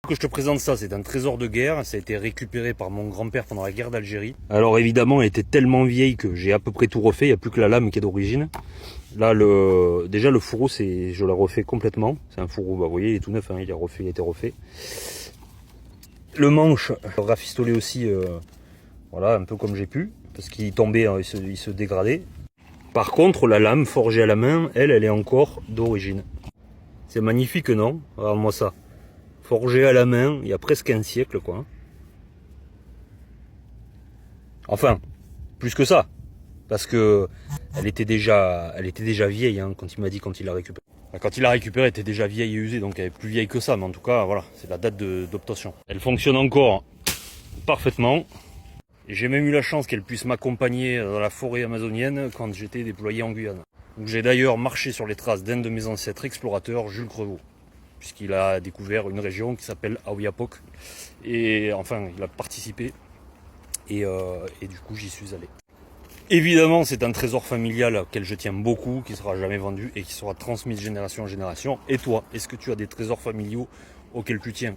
Que je te présente ça, c'est un trésor de guerre, ça a été récupéré par mon grand-père pendant la guerre d'Algérie. Alors évidemment, elle était tellement vieille que j'ai à peu près tout refait, il n'y a plus que la lame qui est d'origine. Là, déjà le fourreau, je l'ai refait complètement. C'est un fourreau, bah, vous voyez, il est tout neuf, hein, il a été refait. Le manche, rafistolé aussi, voilà, un peu comme j'ai pu, parce qu'il tombait, il se dégradait. Par contre, la lame forgée à la main, elle est encore d'origine. C'est magnifique, non? Regarde-moi ça. Forgée à la main, il y a presque un siècle, quoi. Enfin, plus que ça. Parce que elle était déjà vieille, hein, quand il m'a dit quand il l'a récupérée. Quand il l'a récupérée, elle était déjà vieille et usée, donc elle est plus vieille que ça. Mais en tout cas, voilà, c'est la date d'obtention. Elle fonctionne encore parfaitement. J'ai même eu la chance qu'elle puisse m'accompagner dans la forêt amazonienne quand j'étais déployé en Guyane. Donc j'ai d'ailleurs marché sur les traces d'un de mes ancêtres explorateurs, Jules Crevaux, puisqu'il a découvert une région qui s'appelle Aouyapok. Et enfin, il a participé. Et du coup, j'y suis allé. Évidemment, c'est un trésor familial auquel je tiens beaucoup, qui ne sera jamais vendu et qui sera transmis de génération en génération. Et toi, est-ce que tu as des trésors familiaux auxquels tu tiens ?